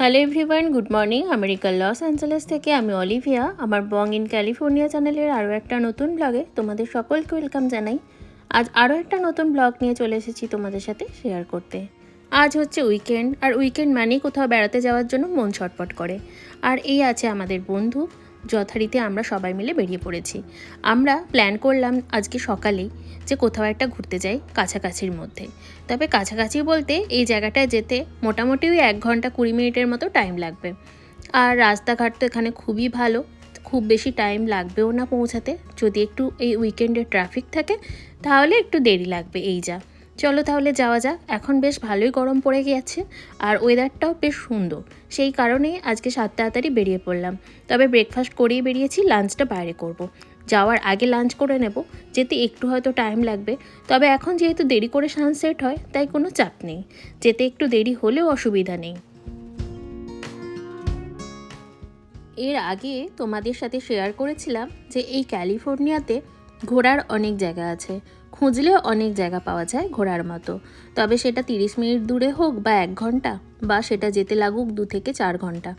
Hello everyone, good morning. আমেরিকার Los Angeles থেকে আমি অলিভিয়া। আমার বং ইন ক্যালিফোর্নিয়া চ্যানেলের আরও একটা নতুন ব্লগে তোমাদের সকলকে ওয়েলকাম জানাই। আজ আরও একটা নতুন ব্লগ নিয়ে চলে এসেছি তোমাদের সাথে শেয়ার করতে। আজ হচ্ছে উইকেন্ড, আর উইকেন্ড মানেই কোথাও বেড়াতে যাওয়ার জন্য মন ছটপট করে। আর এই আছে আমাদের বন্ধু, যথারীতি আমরা সবাই মিলে বেরিয়ে পড়েছি। আমরা প্ল্যান করলাম আজকে সকালেই যে কোথাও একটা ঘুরতে যাই কাছাকাছির মধ্যে। তবে কাছাকাছি বলতে এই জায়গাটায় যেতে মোটামুটি ওই 1 ঘন্টা 20 মিনিটের মতো টাইম লাগবে। আর রাস্তাঘাট তো এখানে খুবই ভালো, খুব বেশি টাইম লাগবেও না পৌঁছাতে। যদি একটু এই উইকেন্ডে ট্রাফিক থাকে তাহলে একটু দেরি লাগবে, এই যা। চলো তাহলে যাওয়া যাক। এখন বেশ ভালোই গরম পড়ে গেছে আর ওয়েদারটাও বেশ সুন্দর, সেই কারণেই আজকে 7 তাড়াতাড়ি বেরিয়ে পড়লাম। তবে ব্রেকফাস্ট করেই বেরিয়েছি, লাঞ্চটা বাইরে করব। যাওয়ার আগে লাঞ্চ করে নেব, যেতে একটু হয়তো টাইম লাগবে। তবে এখন যেহেতু দেরি করে সানসেট হয় তাই কোনো চাপ নেই, যেতে একটু দেরি হলেও অসুবিধা নেই। এর আগে তোমাদের সাথে শেয়ার করেছিলাম যে এই ক্যালিফোর্নিয়াতে ঘোরার অনেক জায়গা আছে, খুঁজলে অনেক জায়গা পাওয়া যায় ঘোরার মতো। তবে সেটা 30 মিনিট দূরে হোক বা 1 ঘন্টা, বা সেটা যেতে লাগুক 2 থেকে 4 ঘন্টা।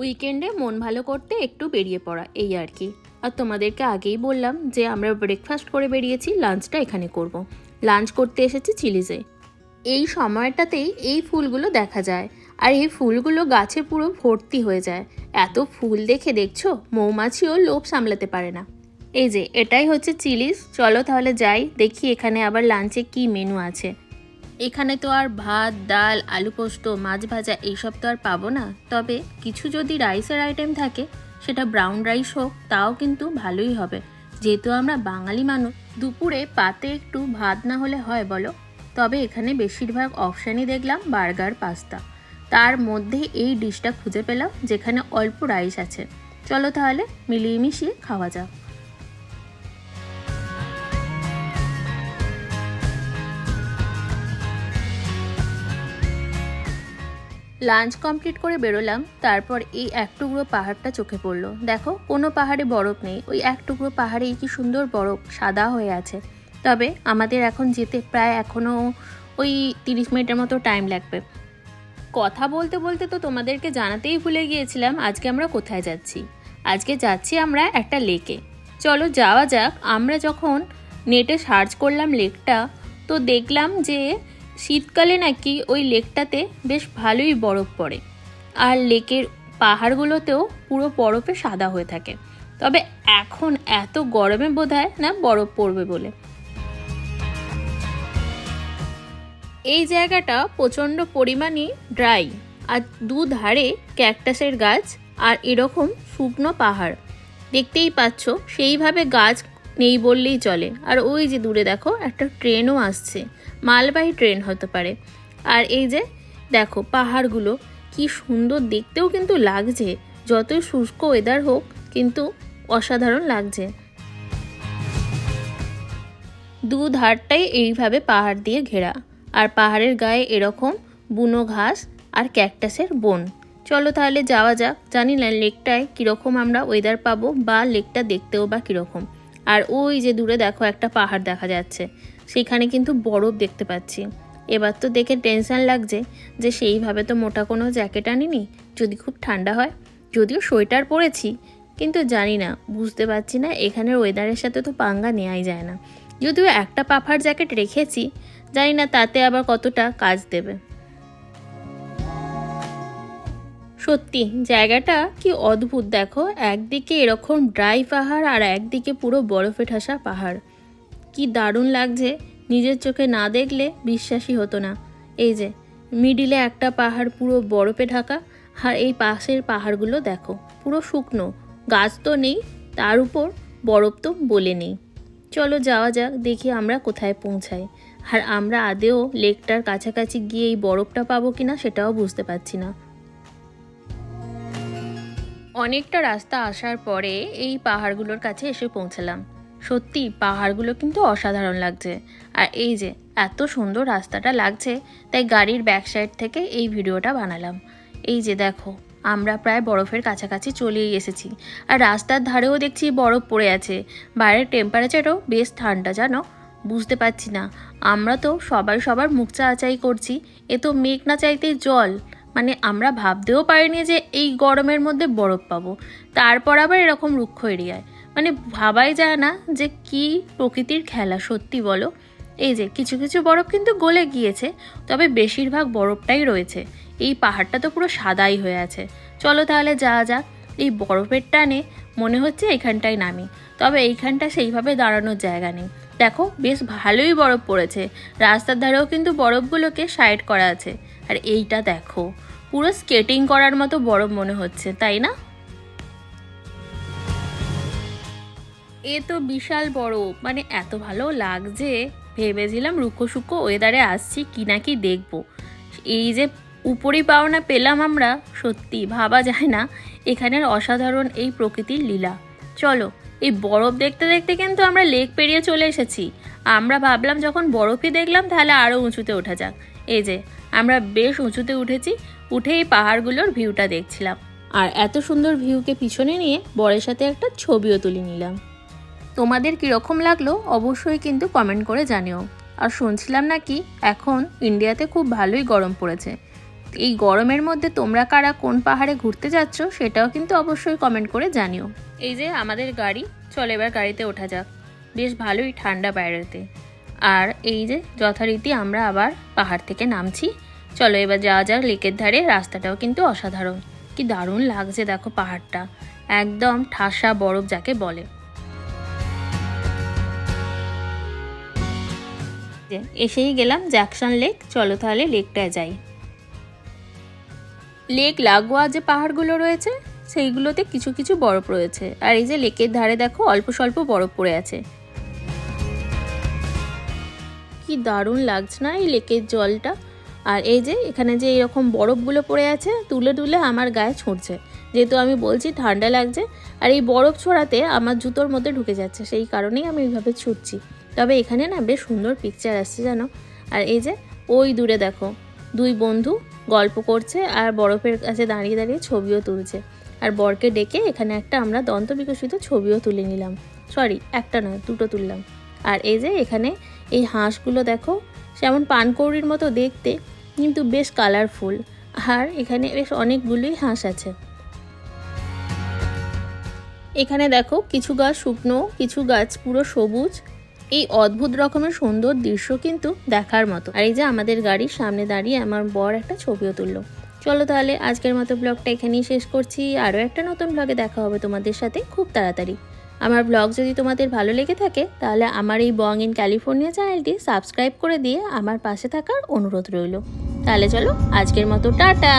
উইকেন্ডে মন ভালো করতে একটু বেরিয়ে পড়া, এই আর কি। আর তোমাদেরকে আগেই বললাম যে আমরা ব্রেকফাস্ট করে বেরিয়েছি, লাঞ্চটা এখানে করব। লাঞ্চ করতে এসেছি চিলিজে। এই সময়টাতেই এই ফুলগুলো দেখা যায়, আর এই ফুলগুলো গাছে পুরো ভর্তি হয়ে যায়। এত ফুল দেখে দেখছো মৌমাছিও লোভ সামলাতে পারে না। এই যে এটাই হচ্ছে চিলিজ। চলো তাহলে যাই, দেখি এখানে আবার লাঞ্চে কি মেনু আছে। এখানে তো আর ভাত, ডাল, আলু পোস্ত, মাছ ভাজা এইসব তো আর পাবো না। তবে কিছু যদি রাইসের আইটেম থাকে, সেটা ব্রাউন রাইস হোক, তাও কিন্তু ভালোই হবে। যেহেতু আমরা বাঙালি মানুষ, দুপুরে পাতে একটু ভাত না হলে হয় বলো? তবে এখানে বেশিরভাগ অপশানই দেখলাম বার্গার, পাস্তা। তার মধ্যে এই ডিশটা খুঁজে পেলাম যেখানে অল্প রাইস আছে। চলো তাহলে মিলিয়ে মিশিয়ে খাওয়া যাক। লাঞ্চ কমপ্লিট করে বেরোলাম। তারপর এই এক টুকরো পাহাড়টা চোখে পড়লো। দেখো, কোনো পাহাড়ে বরফ নেই, ওই এক টুকরো পাহাড়েই কি সুন্দর বরফ সাদা হয়ে আছে। তবে আমাদের এখন যেতে প্রায় এখনও ওই 30 মিনিটের মতো টাইম লাগবে। কথা বলতে বলতে তো তোমাদেরকে জানাতেই ভুলে গিয়েছিলাম আজকে আমরা কোথায় যাচ্ছি। আজকে যাচ্ছি আমরা একটা লেকে। চলো যাওয়া যাক। আমরা যখন নেটে সার্চ করলাম লেকটা, তো দেখলাম যে শীতকালে নাকি ওই লেকটাতে বেশ ভালোই বরফ পড়ে, আর লেকের পাহাড়গুলোতেও পুরো বরফে সাদা হয়ে থাকে। তবে এখন এত গরমে বোধহয় না বরফ পড়বে বলে। এই জায়গাটা প্রচণ্ড পরিমাণে ড্রাই, আর দুধারে ক্যাকটাসের গাছ আর এরকম শুকনো পাহাড় দেখতেই পাচ্ছ। সেইভাবে গাছ নেই বললেই চলে। আর ওই যে দূরে দেখো একটা ট্রেনও আসছে, মালবাহী ট্রেন হতে পারে। আর এই যে দেখো পাহাড়গুলো কি সুন্দর দেখতেও কিন্তু লাগছে, যতই শুষ্ক ওয়েদার হোক কিন্তু অসাধারণ লাগছে। দুধারটাই এইভাবে পাহাড় দিয়ে ঘেরা, আর পাহাড়ের গায়ে এরকম বুনো ঘাস আর ক্যাকটাসের বন। চলো তাহলে যাওয়া যাক। জানি না লেকটায় কীরকম আমরা ওয়েদার পাবো, বা লেকটা দেখতেও বা কীরকম। আর ওই যে দূরে দেখো একটা পাহাড় দেখা যাচ্ছে, সেখানে কিন্তু বরফ দেখতে পাচ্ছি। এবার তো দেখে টেনশন লাগছে যে সেইভাবে তো মোটা কোনো জ্যাকেট আনিনি, যদি খুব ঠান্ডা হয়। যদিও সোয়েটার পরেছি, কিন্তু জানি না, বুঝতে পারছি না, এখানের ওয়েদারের সাথে তো পাঙ্গা নেওয়াই যায় না। যদিও একটা পাফার জ্যাকেট রেখেছি, জানি না তাতে আবার কতটা কাজ দেবে। সত্যি জায়গাটা কি অদ্ভুত। দেখো, একদিকে এরকম ড্রাই পাহাড় আর একদিকে পুরো বরফে ঠাসা পাহাড়। কি দারুণ লাগছে, নিজের চোখে না দেখলে বিশ্বাসই হতো না। এই যে মিডিলে একটা পাহাড় পুরো বরফে ঢাকা, আর এই পাশের পাহাড়গুলো দেখো পুরো শুকনো, গাছ তো নেই, তার উপর বরফ তো বলে নেই। চলো যাওয়া যাক, দেখি আমরা কোথায় পৌঁছাই। আর আমরা আদেও লেকটার কাছাকাছি গিয়ে এই বরফটা পাবো কিনা সেটাও বুঝতে পারছি না। অনেকটা রাস্তা আসার পরে এই পাহাড়গুলোর কাছে এসে পৌঁছালাম। সত্যি পাহাড়গুলো কিন্তু অসাধারণ লাগছে। আর এই যে এত সুন্দর রাস্তাটা লাগছে, তাই গাড়ির ব্যাক সাইড থেকে এই ভিডিওটা বানালাম। এই যে দেখো, আমরা প্রায় বরফের কাছাকাছি চলেই এসেছি। আর রাস্তার ধারেও দেখছি বরফ পড়ে আছে। বাইরের টেম্পারেচারও বেশ ঠান্ডা, জানো। বুঝতে পারছি না, আমরা তো সবাই সবার মুখ চাচাই করছি, এ তো মেঘ না চাইতেই জল। মানে আমরা ভাবতেও পারিনি যে এই গরমের মধ্যে বরফ পাবো, তারপর আবার এরকম রুক্ষ এরিয়ায়। মানে ভাবাই যায় না যে কি প্রকৃতির খেলা, সত্যি বলো। এই যে কিছু কিছু বরফ কিন্তু গলে গিয়েছে, তবে বেশিরভাগ বরফটাই রয়েছে। এই পাহাড়টা তো পুরো সাদাই হয়ে আছে। চলো তাহলে যাওয়া যাক। এই বরফের টানে মনে হচ্ছে এখানটায় নামি, তবে এইখানটা সেইভাবে দাঁড়ানোর জায়গা নেই। দেখো বেশ ভালোই বরফ পড়েছে, রাস্তার ধারেও কিন্তু বরফগুলোকে সাইড করা আছে। আর এইটা দেখো, পুরো স্কেটিং করার মতো বরফ মনে হচ্ছে, তাই না? এ তো বিশাল বরফ, মানে এত ভালো লাগছে। ভেবেছিলাম রুক্ষ শুক্ষ ওয়েদারে আসছি কি না কি দেখবো, এই যে উপরি পাওনা পেলাম আমরা, সত্যি ভাবা যায় না এখানের অসাধারণ এই প্রকৃতির লীলা। চলো, এই বরফ দেখতে দেখতে কিন্তু আমরা লেক পেরিয়ে চলে এসেছি। আমরা ভাবলাম যখন বরফই দেখলাম তাহলে আরও উঁচুতে ওঠা যাক। এই যে আমরা বেশ উঁচুতে উঠেছি, উঠে এই পাহাড়গুলোর ভিউটা দেখছিলাম। আর এত সুন্দর ভিউকে পিছনে নিয়ে বরের সাথে একটা ছবিও তুলে নিলাম। তোমাদের কীরকম লাগলো অবশ্যই কিন্তু কমেন্ট করে জানিও। আর শুনছিলাম নাকি এখন ইন্ডিয়াতে খুব ভালোই গরম পড়েছে। এই গরমের মধ্যে তোমরা কারা কোন পাহাড়ে ঘুরতে যাচ্ছ সেটাও কিন্তু অবশ্যই কমেন্ট করে জানিও। এই যে আমাদের গাড়ি, চলো এবার গাড়িতে ওঠা যাক। বেশ ভালোই ঠান্ডা বাইরেতে। আর এই যে যথারীতি আমরা আবার পাহাড় থেকে নামছি। চলো এবার যাওয়া যাক লেকের ধারে। রাস্তাটাও কিন্তু অসাধারণ, কি দারুণ লাগছে দেখো পাহাড়টা, একদম ঠাসা বরফ যাকে বলে। এসেই গেলাম জ্যাকসন লেক, চলো তাহলে লেকটায় যাই। লেক লাগোয়া যে পাহাড়গুলো রয়েছে সেইগুলোতে কিছু কিছু বরফ রয়েছে, আর এই যে লেকের ধারে দেখো অল্প স্বল্প বরফ পড়ে আছে। কি দারুণ লাগছে না এই লেকের জলটা। আর এই যে এখানে যে এরকম বরফগুলো পড়ে আছে তুলে তুলে আমার গায়ে ছুঁড়ছে, যেহেতু আমি বলছি ঠান্ডা লাগছে। আর এই বরফ ছোড়াতে আমার জুতোর মধ্যে ঢুকে যাচ্ছে, সেই কারণেই আমি এইভাবে ছুটছি। তবে এখানে না বেশ সুন্দর পিকচার আসছে জানো। আর এই যে ওই দূরে দেখো দুই বন্ধু গল্প করছে আর বরফের কাছে দাঁড়িয়ে দাঁড়িয়ে ছবিও তুলছে। আর বরকে ডেকে এখানে একটা আমরা দন্ত বিকশিত ছবিও তুলে নিলাম। সরি, একটা নয়, দুটো তুললাম। আর এই যে এখানে এই হাঁসগুলো দেখো, যেমন পানকৌড়ির মতো দেখতে কিন্তু বেশ কালারফুল। আর এখানে বেশ অনেকগুলোই হাঁস আছে। এখানে দেখো কিছু গাছ শুকনো, কিছু গাছ পুরো সবুজ। এই অদ্ভুত রকমের সুন্দর দৃশ্য কিন্তু দেখার মতো। আর এই যে আমাদের গাড়ির সামনে দাঁড়িয়ে আমার বর একটা ছবিও তুললো। চলো তাহলে আজকের মতো ব্লগটা এখানেই শেষ করছি। আরও একটা নতুন ব্লগে দেখা হবে তোমাদের সাথে খুব তাড়াতাড়ি। আমার ব্লগ যদি তোমাদের ভালো লেগে থাকে তাহলে আমার এই বং ইন ক্যালিফোর্নিয়া চ্যানেলটি সাবস্ক্রাইব করে দিয়ে আমার পাশে থাকার অনুরোধ রইল। তাহলে চলো আজকের মতো টাটা।